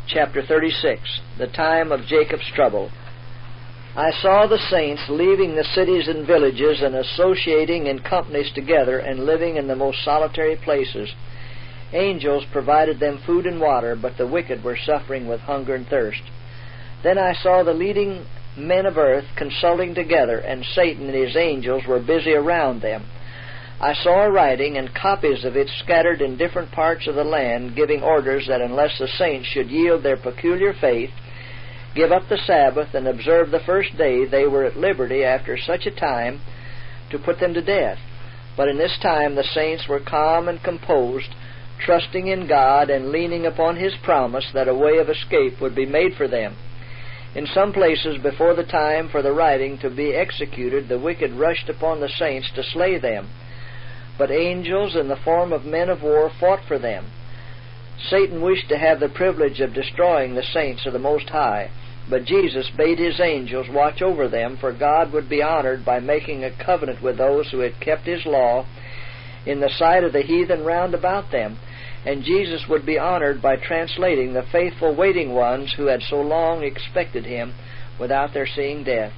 chapter 36, the time of Jacob's trouble. I saw the saints leaving the cities and villages and associating in companies together and living in the most solitary places. Angels provided them food and water, but the wicked were suffering with hunger and thirst. Then I saw the leading men of earth consulting together, and Satan and his angels were busy around them. I saw a writing and copies of it scattered in different parts of the land, giving orders that unless the saints should yield their peculiar faith, give up the Sabbath, and observe the first day, they were at liberty after such a time to put them to death. But in this time the saints were calm and composed, trusting in God and leaning upon His promise that a way of escape would be made for them. In some places, before the time for the writing to be executed, the wicked rushed upon the saints to slay them. But angels in the form of men of war fought for them. Satan wished to have the privilege of destroying the saints of the Most High, but Jesus bade His angels watch over them, for God would be honored by making a covenant with those who had kept His law in the sight of the heathen round about them, and Jesus would be honored by translating the faithful waiting ones who had so long expected Him without their seeing death.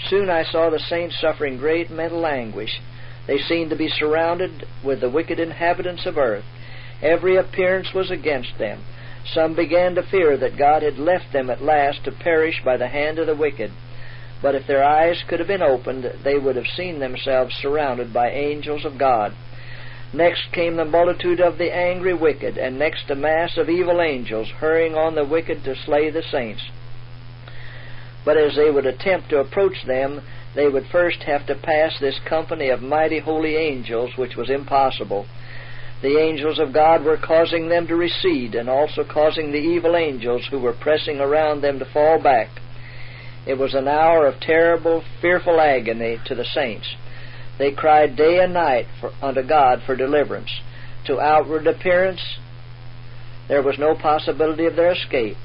Soon I saw the saints suffering great mental anguish. They seemed to be surrounded with the wicked inhabitants of earth. Every appearance was against them. Some began to fear that God had left them at last to perish by the hand of the wicked. But if their eyes could have been opened, they would have seen themselves surrounded by angels of God. Next came the multitude of the angry wicked, and next a mass of evil angels hurrying on the wicked to slay the saints. But as they would attempt to approach them, they would first have to pass this company of mighty holy angels, which was impossible. The angels of God were causing them to recede, and also causing the evil angels who were pressing around them to fall back. It was an hour of terrible, fearful agony to the saints. They cried day and night unto God for deliverance. To outward appearance, there was no possibility of their escape.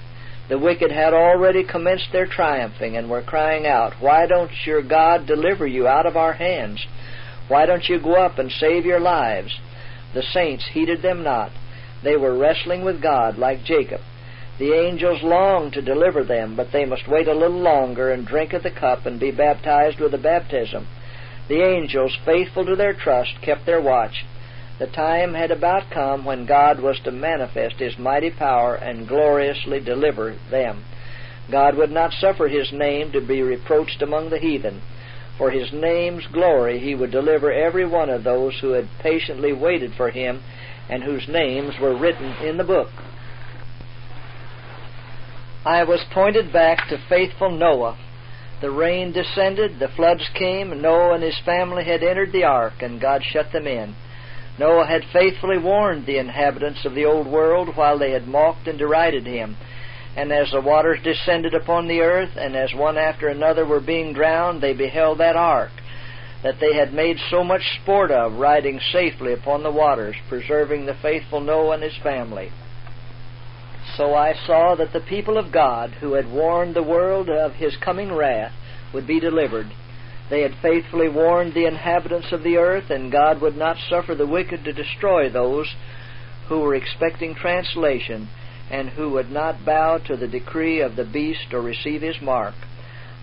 The wicked had already commenced their triumphing and were crying out, "Why don't your God deliver you out of our hands? Why don't you go up and save your lives?" The saints heeded them not. They were wrestling with God like Jacob. The angels longed to deliver them, but they must wait a little longer and drink of the cup and be baptized with the baptism. The angels, faithful to their trust, kept their watch. The time had about come when God was to manifest His mighty power and gloriously deliver them. God would not suffer His name to be reproached among the heathen. For His name's glory He would deliver every one of those who had patiently waited for Him and whose names were written in the book. I was pointed back to faithful Noah. The rain descended, the floods came, Noah and his family had entered the ark, and God shut them in. Noah had faithfully warned the inhabitants of the old world while they had mocked and derided him. And as the waters descended upon the earth, and as one after another were being drowned, they beheld that ark, that they had made so much sport of, riding safely upon the waters, preserving the faithful Noah and his family. So I saw that the people of God, who had warned the world of His coming wrath, would be delivered. They had faithfully warned the inhabitants of the earth, and God would not suffer the wicked to destroy those who were expecting translation, and who would not bow to the decree of the beast or receive his mark.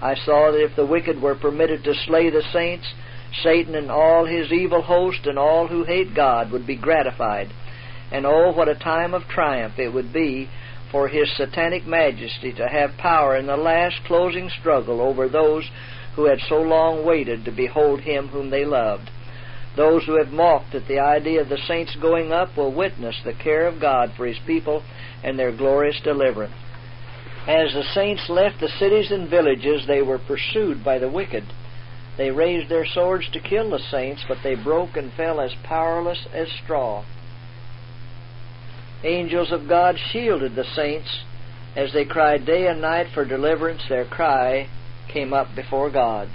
I saw that if the wicked were permitted to slay the saints, Satan and all his evil host and all who hate God would be gratified. And oh, what a time of triumph it would be for His satanic majesty to have power in the last closing struggle over those who had so long waited to behold Him whom they loved. Those who have mocked at the idea of the saints going up will witness the care of God for His people and their glorious deliverance. As the saints left the cities and villages, they were pursued by the wicked. They raised their swords to kill the saints, but they broke and fell as powerless as straw. Angels of God shielded the saints. As they cried day and night for deliverance, their cry came up before God.